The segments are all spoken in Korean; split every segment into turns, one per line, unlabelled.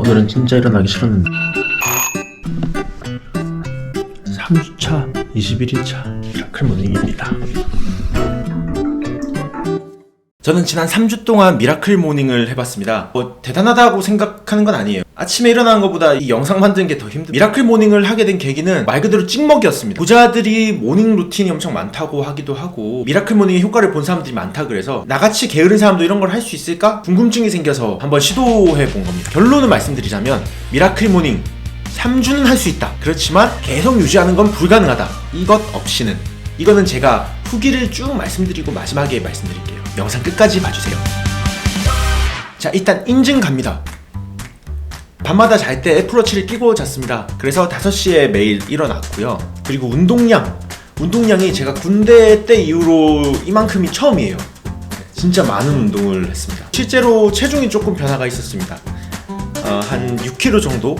오늘은 진짜 일어나기 싫었는데 3주차 21일차 미라클 모닝입니다.
저는 지난 3주 동안 미라클 모닝을 해봤습니다. 대단하다고 생각하는 건 아니에요. 아침에 일어나는 것보다 이 영상 만드는 게 더 힘듭니다. 미라클 모닝을 하게 된 계기는 말 그대로 찍먹이었습니다. 부자들이 모닝 루틴이 엄청 많다고 하기도 하고 미라클 모닝의 효과를 본 사람들이 많다 그래서 나같이 게으른 사람도 이런 걸 할 수 있을까? 궁금증이 생겨서 한번 시도해 본 겁니다. 결론을 말씀드리자면 미라클 모닝 3주는 할 수 있다. 그렇지만 계속 유지하는 건 불가능하다. 이것 없이는. 이거는 제가 후기를 쭉 말씀드리고 마지막에 말씀드릴게요. 영상 끝까지 봐주세요. 자, 일단 인증 갑니다. 밤마다 잘 때 애플워치를 끼고 잤습니다. 그래서 5시에 매일 일어났고요. 그리고 운동량이 제가 군대 때 이후로 이만큼이 처음이에요. 진짜 많은 운동을 했습니다. 실제로 체중이 조금 변화가 있었습니다. 한 6kg 정도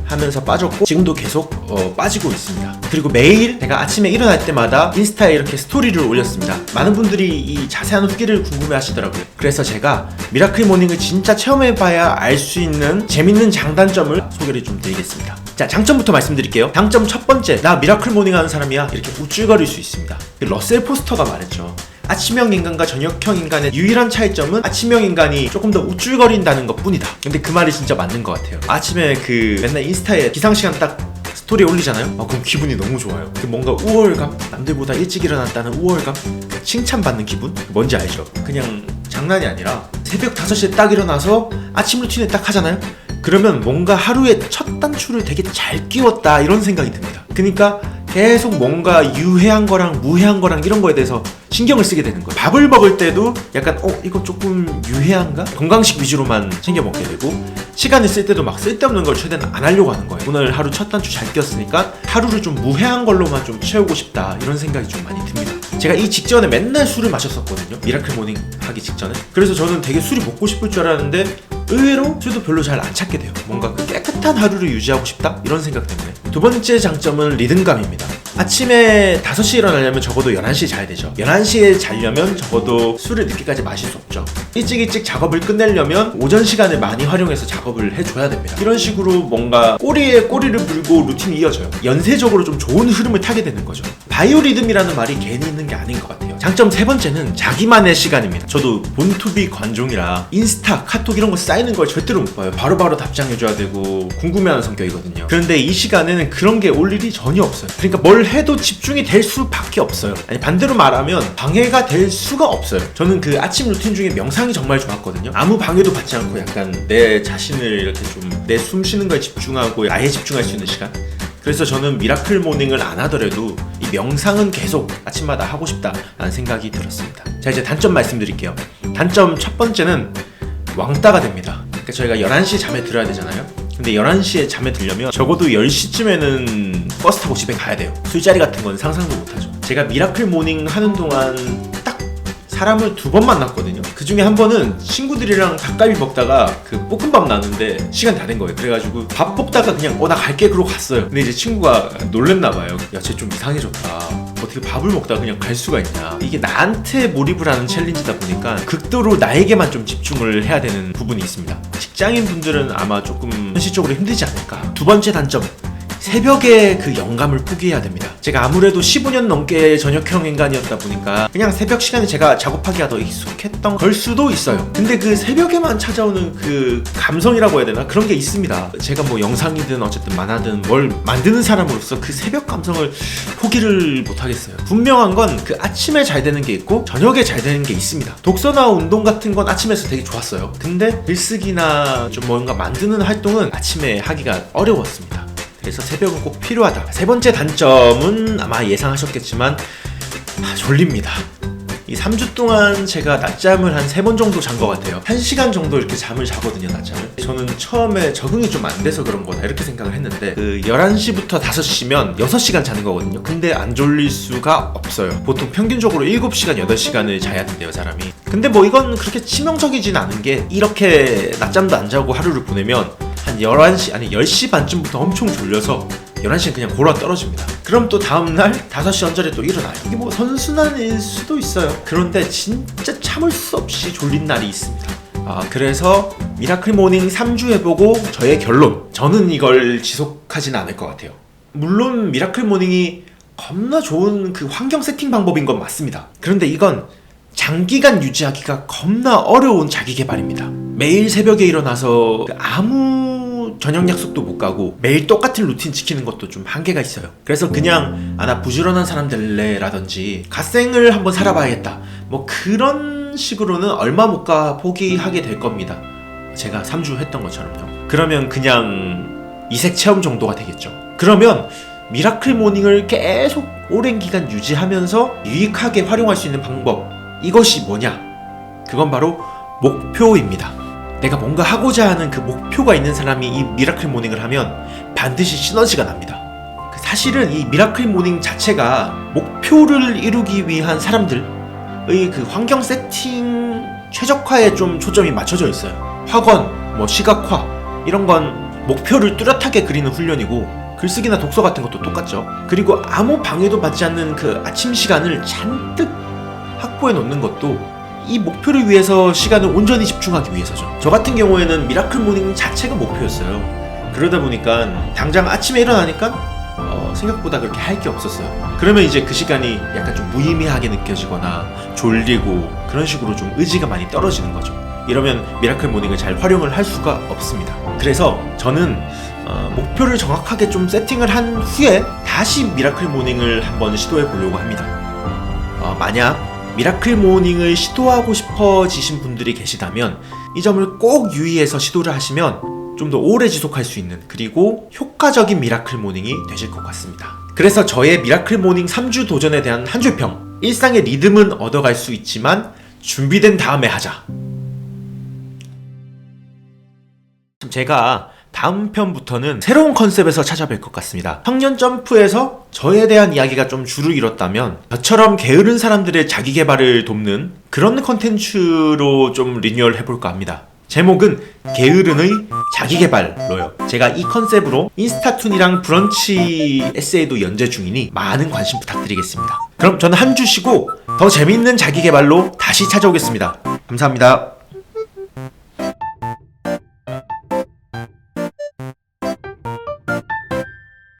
하면서 빠졌고 지금도 계속 빠지고 있습니다. 그리고 매일 제가 아침에 일어날 때마다 인스타에 이렇게 스토리를 올렸습니다. 많은 분들이 이 자세한 후기를 궁금해 하시더라고요. 그래서 제가 미라클 모닝을 진짜 체험해봐야 알 수 있는 재밌는 장단점을 소개를 좀 드리겠습니다. 자, 장점부터 말씀드릴게요. 장점 첫 번째, 나 미라클 모닝 하는 사람이야 이렇게 우쭐거릴 수 있습니다. 러셀 포스터가 말했죠. 아침형 인간과 저녁형 인간의 유일한 차이점은 아침형 인간이 조금 더 우쭐거린다는 것 뿐이다. 근데 그 말이 진짜 맞는 것 같아요. 아침에 맨날 인스타에 기상시간 딱 스토리 올리잖아요? 그럼 기분이 너무 좋아요. 뭔가 우월감? 남들보다 일찍 일어났다는 우월감? 칭찬받는 기분? 뭔지 알죠? 그냥 장난이 아니라 새벽 5시에 딱 일어나서 아침 루틴을 딱 하잖아요? 그러면 뭔가 하루의 첫 단추를 되게 잘 끼웠다 이런 생각이 듭니다. 그러니까 계속 뭔가 유해한 거랑 무해한 거랑 이런 거에 대해서 신경을 쓰게 되는 거예요. 밥을 먹을 때도 약간 이거 조금 유해한가? 건강식 위주로만 챙겨 먹게 되고 시간을 쓸 때도 막 쓸데없는 걸 최대한 안 하려고 하는 거예요. 오늘 하루 첫 단추 잘 끼웠으니까 하루를 좀 무해한 걸로만 좀 채우고 싶다 이런 생각이 좀 많이 듭니다. 제가 이 직전에 맨날 술을 마셨었거든요. 미라클 모닝 하기 직전에. 그래서 저는 되게 술이 먹고 싶을 줄 알았는데 의외로 술도 별로 잘 안 찾게 돼요. 뭔가 그 깨끗한 하루를 유지하고 싶다? 이런 생각 때문에. 두 번째 장점은 리듬감입니다. 아침에 5시에 일어나려면 적어도 11시에 자야 되죠. 11시에 자려면 적어도 술을 늦게까지 마실 수 없죠. 일찍 작업을 끝내려면 오전 시간을 많이 활용해서 작업을 해줘야 됩니다. 이런 식으로 뭔가 꼬리에 꼬리를 물고 루틴이 이어져요. 연쇄적으로 좀 좋은 흐름을 타게 되는 거죠. 바이오리듬이라는 말이 괜히 있는 게 아닌 것 같아요. 장점 세 번째는 자기만의 시간입니다. 저도 본투비 관종이라 인스타, 카톡 이런 거 쌓이는 걸 절대로 못 봐요. 바로바로 답장해줘야 되고 궁금해하는 성격이거든요. 그런데 이 시간에는 그런 게 올 일이 전혀 없어요. 그러니까 뭘 해도 집중이 될 수밖에 없어요. 아니, 반대로 말하면 방해가 될 수가 없어요. 저는 그 아침 루틴 중에 명상이 정말 좋았거든요. 아무 방해도 받지 않고 약간 내 자신을 이렇게 좀 내 숨 쉬는 거에 집중하고 아예 집중할 수 있는 시간. 그래서 저는 미라클 모닝을 안 하더라도 이 명상은 계속 아침마다 하고 싶다라는 생각이 들었습니다. 자, 이제 단점 말씀드릴게요. 단점 첫 번째는 왕따가 됩니다. 그러니까 저희가 11시에 잠에 들어야 되잖아요. 근데 11시에 잠에 들려면 적어도 10시쯤에는 버스 타고 집에 가야 돼요. 술자리 같은 건 상상도 못하죠. 제가 미라클 모닝 하는 동안 딱 사람을 2번 만났거든요. 그 중에 한 번은 친구들이랑 닭갈비 먹다가 그 볶음밥 나왔는데 시간 다 된 거예요. 그래가지고 밥 먹다가 그냥 나 갈게 그러고 갔어요. 근데 이제 친구가 놀랬나봐요. 야, 쟤 좀 이상해졌다. 어떻게 밥을 먹다가 그냥 갈 수가 있냐. 이게 나한테 몰입을 하는 챌린지다 보니까 극도로 나에게만 좀 집중을 해야 되는 부분이 있습니다. 직장인 분들은 아마 조금 현실적으로 힘들지 않을까. 두 번째 단점, 새벽에 그 영감을 포기해야 됩니다. 제가 아무래도 15년 넘게 저녁형 인간이었다 보니까 그냥 새벽 시간에 제가 작업하기가 더 익숙했던 걸 수도 있어요. 근데 그 새벽에만 찾아오는 그 감성이라고 해야 되나? 그런 게 있습니다. 제가 뭐 영상이든 어쨌든 만화든 뭘 만드는 사람으로서 그 새벽 감성을 포기를 못하겠어요. 분명한 건 그 아침에 잘 되는 게 있고 저녁에 잘 되는 게 있습니다. 독서나 운동 같은 건 아침에서 되게 좋았어요. 근데 글쓰기나 좀 뭔가 만드는 활동은 아침에 하기가 어려웠습니다. 그래서 새벽은 꼭 필요하다. 세 번째 단점은 아마 예상하셨겠지만 졸립니다. 이 3주 동안 제가 낮잠을 한 3번 정도 잔 것 같아요. 1시간 정도 이렇게 잠을 자거든요, 낮잠을. 저는 처음에 적응이 좀 안 돼서 그런 거다 이렇게 생각을 했는데 그 11시부터 5시면 6시간 자는 거거든요. 근데 안 졸릴 수가 없어요. 보통 평균적으로 7시간, 8시간을 자야 된대요, 사람이. 근데 뭐 이건 그렇게 치명적이진 않은 게 이렇게 낮잠도 안 자고 하루를 보내면 한 11시, 아니 10시 반쯤부터 엄청 졸려서 11시엔 그냥 골아 떨어집니다. 그럼 또 다음날 5시 언저리에 또 일어나요. 이게 뭐 선순환일 수도 있어요. 그런데 진짜 참을 수 없이 졸린 날이 있습니다. 그래서 미라클 모닝 3주 해보고 저의 결론, 저는 이걸 지속하진 않을 것 같아요. 물론 미라클 모닝이 겁나 좋은 그 환경 세팅 방법인 건 맞습니다. 그런데 이건 장기간 유지하기가 겁나 어려운 자기 개발입니다. 매일 새벽에 일어나서 아무 저녁 약속도 못 가고 매일 똑같은 루틴 지키는 것도 좀 한계가 있어요. 그래서 그냥 나 부지런한 사람 될래 라든지 갓생을 한번 살아봐야겠다, 뭐 그런 식으로는 얼마 못 가 포기하게 될 겁니다. 제가 3주 했던 것처럼요. 그러면 그냥 이색 체험 정도가 되겠죠. 그러면 미라클 모닝을 계속 오랜 기간 유지하면서 유익하게 활용할 수 있는 방법, 이것이 뭐냐? 그건 바로 목표입니다. 내가 뭔가 하고자 하는 그 목표가 있는 사람이 이 미라클 모닝을 하면 반드시 시너지가 납니다. 사실은 이 미라클 모닝 자체가 목표를 이루기 위한 사람들의 그 환경 세팅 최적화에 좀 초점이 맞춰져 있어요. 학원, 뭐 시각화 이런 건 목표를 뚜렷하게 그리는 훈련이고, 글쓰기나 독서 같은 것도 똑같죠. 그리고 아무 방해도 받지 않는 그 아침 시간을 잔뜩 확보해 놓는 것도 이 목표를 위해서 시간을 온전히 집중하기 위해서죠. 저 같은 경우에는 미라클 모닝 자체가 목표였어요. 그러다 보니까 당장 아침에 일어나니까 생각보다 그렇게 할 게 없었어요. 그러면 이제 그 시간이 약간 좀 무의미하게 느껴지거나 졸리고 그런 식으로 좀 의지가 많이 떨어지는 거죠. 이러면 미라클 모닝을 잘 활용을 할 수가 없습니다. 그래서 저는 목표를 정확하게 좀 세팅을 한 후에 다시 미라클 모닝을 한번 시도해 보려고 합니다. 만약 미라클 모닝을 시도하고 싶어지신 분들이 계시다면 이 점을 꼭 유의해서 시도를 하시면 좀 더 오래 지속할 수 있는, 그리고 효과적인 미라클 모닝이 되실 것 같습니다. 그래서 저의 미라클 모닝 3주 도전에 대한 한 줄평, 일상의 리듬은 얻어갈 수 있지만 준비된 다음에 하자. 제가 다음 편부터는 새로운 컨셉에서 찾아뵐 것 같습니다. 청년 점프에서 저에 대한 이야기가 좀 줄을 이뤘다면 저처럼 게으른 사람들의 자기 개발을 돕는 그런 컨텐츠로 좀 리뉴얼 해볼까 합니다. 제목은 게으른의 자기 개발로요. 제가 이 컨셉으로 인스타툰이랑 브런치 에세이도 연재 중이니 많은 관심 부탁드리겠습니다. 그럼 저는 한 주 쉬고 더 재밌는 자기 개발로 다시 찾아오겠습니다. 감사합니다.